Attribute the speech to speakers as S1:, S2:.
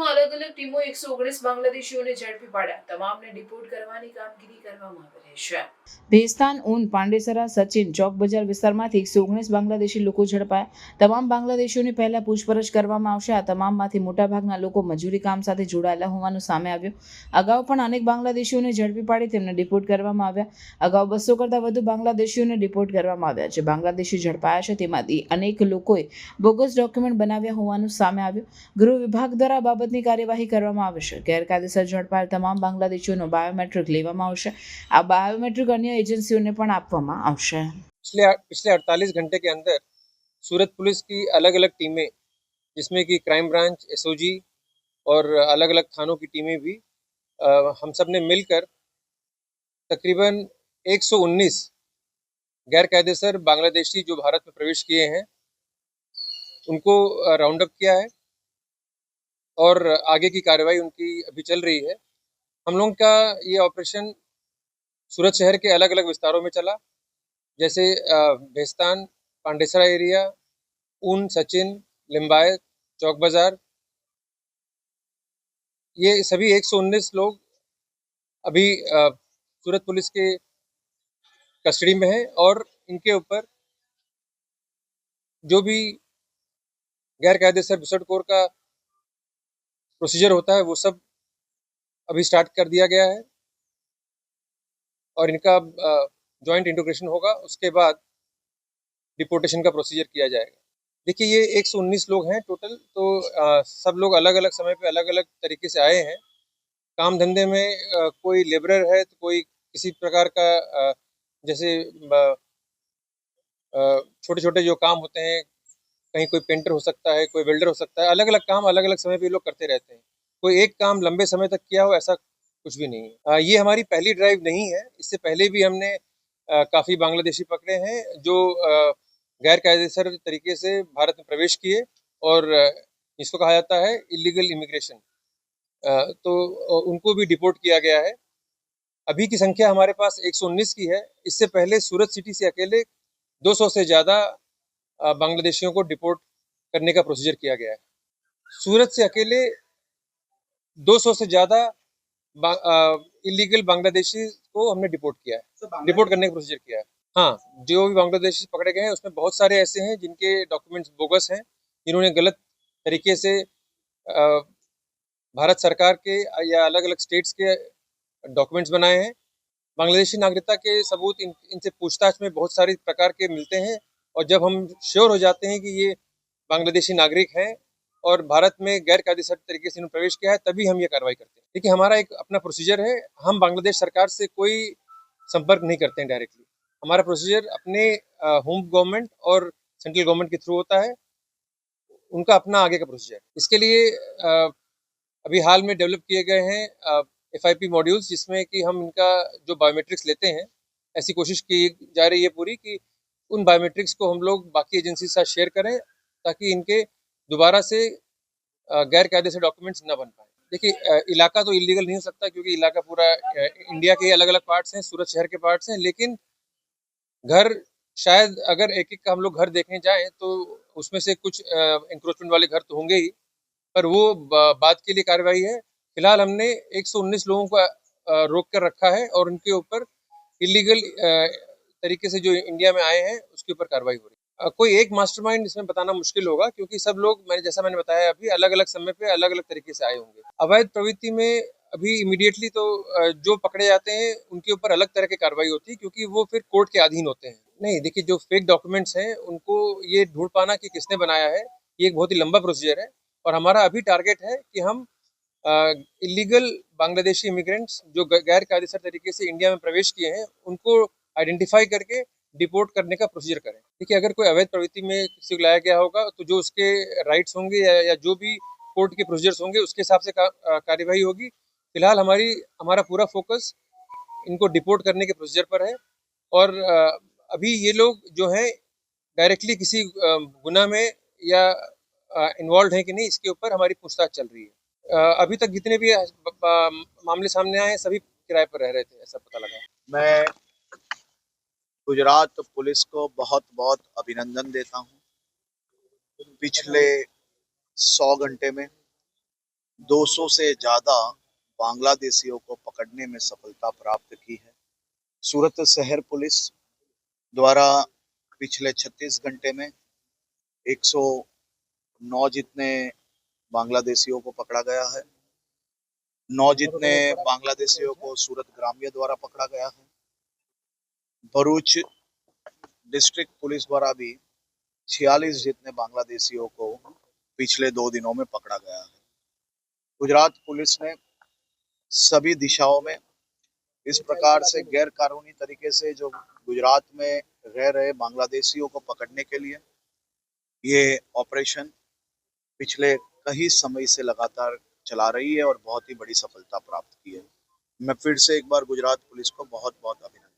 S1: સુરતમાં અલગ અલગ ટીમો 119 બાંગ્લાદેશીઓને ઝડપી પાડ્યા. તમામને ડિપોર્ટ કરવાની કામગીરી કરવામાં આવી રહી છે. ભેસ્તાન, ઊન, પાંડેસરા, સચિન ચોક બજાર વિસ્તારમાંથી 119 બાંગ્લાદેશી લોકો ઝડપાયા. તમામ બાંગ્લાદેશીઓની પહેલા પૂછપરછ કરવામાં આવશે. આ તમામમાંથી મોટાભાગના લોકો મજૂરી કામ સાથે જોડાયેલા હોવાનું સામે આવ્યું. અગાઉ પણ અનેક બાંગ્લાદેશીઓને ઝડપી પાડી તેમને ડિપોર્ટ કરવામાં આવ્યા. અગાઉ 200 કરતાં વધુ બાંગ્લાદેશીઓને ડિપોર્ટ કરવામાં આવ્યા. જે બાંગ્લાદેશી ઝડપાયા છે તેમાંથી અનેક લોકોએ બોગસ ડોક્યુમેન્ટ બનાવ્યા હોવાનું સામે આવ્યું. ગૃહ વિભાગ દ્વારા આ બાબતની કાર્યવાહી કરવામાં આવશે. ગેરકાયદેસર ઝડપાયેલ તમામ બાંગ્લાદેશીઓનો બાયોમેટ્રિક લેવામાં આવશે. આ बायोमेट्रिक अन्य एजेंसियों ने पण आपवामां आवशे.
S2: पिछले 48 घंटे के अंदर सूरत पुलिस की अलग अलग टीमें, जिसमें कि क्राइम ब्रांच, एसओजी और अलग अलग थानों की टीमें भी हम सब ने मिलकर तकरीबन 119 गैरकायदेसर बांग्लादेशी जो भारत में प्रवेश किए हैं उनको राउंड अप किया है और आगे की कार्रवाई उनकी अभी चल रही है. हम लोगों का ये ऑपरेशन सूरत शहर के अलग अलग विस्तारों में चला, जैसे भेस्तान, पांडेसरा एरिया, ऊन, सचिन, लिम्बायत, चौक बाजार. ये सभी 119 लोग अभी सूरत पुलिस के कस्टडी में हैं और इनके ऊपर जो भी गैर कायदेसर घुसटखोर का प्रोसीजर होता है वो सब अभी स्टार्ट कर दिया गया है और इनका जॉइंट इंटीग्रेशन होगा. उसके बाद डिपोर्टेशन का प्रोसीजर किया जाएगा. देखिए, ये 119 लोग हैं टोटल, तो सब लोग अलग अलग समय पे अलग अलग तरीके से आए हैं. काम धंधे में कोई लेबरर है तो कोई किसी प्रकार का जैसे छोटे छोटे जो काम होते हैं, कहीं कोई पेंटर हो सकता है, कोई वेल्डर हो सकता है. अलग अलग काम अलग अलग समय पे लोग करते रहते हैं. कोई एक काम लंबे समय तक किया हो ऐसा कुछ भी नहीं है. ये हमारी पहली ड्राइव नहीं है. इससे पहले भी हमने काफ़ी बांग्लादेशी पकड़े हैं जो गैर कायदेसर तरीके से भारत में प्रवेश किए और इसको कहा जाता है इलीगल इमिग्रेशन. तो उनको भी डिपोर्ट किया गया है. अभी की संख्या हमारे पास 119 की है. इससे पहले सूरत सिटी से अकेले 200 से ज़्यादा बांग्लादेशियों को डिपोर्ट करने का प्रोसीजर किया गया है. सूरत से अकेले 200 से ज़्यादा इलीगल बांग्लादेशी को हमने डिपोर्ट किया है, डिपोर्ट करने का प्रोसीजर किया है. हाँ, जो भी बांग्लादेशी पकड़े गए हैं उसमें बहुत सारे ऐसे हैं जिनके डॉक्यूमेंट्स बोगस हैं, जिन्होंने गलत तरीके से भारत सरकार के या अलग अलग स्टेट्स के डॉक्यूमेंट्स बनाए हैं. बांग्लादेशी नागरिकता के सबूत इनसे पूछताछ में बहुत सारे प्रकार के मिलते हैं और जब हम श्योर हो जाते हैं कि ये बांग्लादेशी नागरिक हैं और भारत में गैर कायदेसर तरीके से इन्होंने प्रवेश किया है, तभी हम ये कार्रवाई करते हैं. देखिए, हमारा एक अपना प्रोसीजर है. हम बांग्लादेश सरकार से कोई संपर्क नहीं करते हैं डायरेक्टली. हमारा प्रोसीजर अपने होम गवर्नमेंट और सेंट्रल गवर्नमेंट के थ्रू होता है. उनका अपना आगे का प्रोसीजर. इसके लिए अभी हाल में डेवलप किए गए हैं FIP मॉड्यूल्स, जिसमें कि हम इनका जो बायोमेट्रिक्स लेते हैं, ऐसी कोशिश की जा रही है पूरी कि उन बायोमेट्रिक्स को हम लोग बाकी एजेंसी के साथ शेयर करें ताकि इनके दोबारा से गैर कायदेसर डॉक्यूमेंट्स न बन पाए. देखिए, इलाका तो इलीगल नहीं हो सकता क्योंकि इलाका पूरा इंडिया के अलग अलग पार्ट्स हैं, सूरत शहर के पार्ट्स हैं, लेकिन घर शायद अगर एक एक का हम लोग घर देखने जाएं तो उसमें से कुछ इंक्रोचमेंट वाले घर तो होंगे ही, पर वो बाद के लिए कार्रवाई है. फिलहाल हमने 119 लोगों को रोक कर रखा है और उनके ऊपर इलीगल तरीके से जो इंडिया में आए हैं उसके ऊपर कार्रवाई हो रही है. कोई एक मास्टरमाइंड इसमें बताना मुश्किल होगा क्योंकि सब लोग मैंने बताया अभी अलग अलग समय पे अलग अलग तरीके से आए होंगे. अवैध प्रवृत्ति में अभी इमीडिएटली तो जो पकड़े जाते हैं उनके ऊपर अलग तरह की कार्रवाई होती है क्योंकि वो फिर कोर्ट के अधीन होते हैं. नहीं, देखिए, जो फेक डॉक्यूमेंट्स हैं उनको ये ढूंढ पाना कि किसने बनाया है, ये एक बहुत ही लंबा प्रोसीजर है और हमारा अभी टारगेट है कि हम इलीगल बांग्लादेशी इमिग्रेंट्स जो गैर कायदेसर तरीके से इंडिया में प्रवेश किए हैं उनको आइडेंटिफाई करके डिपोर्ट करने का प्रोसीजर करें. देखिए, अगर कोई अवैध प्रवृत्ति में किसी को लाया गया होगा तो जो उसके राइट्स होंगे या जो भी कोर्ट के प्रोसीजर्स होंगे उसके हिसाब से कार्यवाही होगी. फिलहाल हमारा पूरा फोकस इनको डिपोर्ट करने के प्रोसीजर पर है और अभी ये लोग जो हैं डायरेक्टली किसी गुनाह में या इन्वॉल्व हैं कि नहीं, इसके ऊपर हमारी पूछताछ चल रही है. अभी तक जितने भी मामले सामने आए हैं सभी किराए पर रह रहे थे, ऐसा पता लगा.
S3: मैं गुजरात पुलिस को बहुत बहुत अभिनंदन देता हूं. पिछले 100 घंटे में 200 से ज्यादा बांग्लादेशियों को पकड़ने में सफलता प्राप्त की है। सूरत शहर पुलिस द्वारा पिछले 36 घंटे में 109 जितने बांग्लादेशियों को पकड़ा गया है। 9 जितने बांग्लादेशियों को सूरत ग्राम्य द्वारा पकड़ा गया है। भरूच डिस्ट्रिक्ट पुलिस द्वारा भी 46 जितने बांग्लादेशियों को पिछले 2 दिनों में पकड़ा गया है। गुजरात पुलिस ने सभी दिशाओं में इस प्रकार से गैर कानूनी तरीके से जो गुजरात में रह रहे बांग्लादेशियों को पकड़ने के लिए ये ऑपरेशन पिछले कई समय से लगातार चला रही है और बहुत ही बड़ी सफलता प्राप्त की है। मैं फिर से एक बार गुजरात पुलिस को बहुत बहुत अभिनंदन।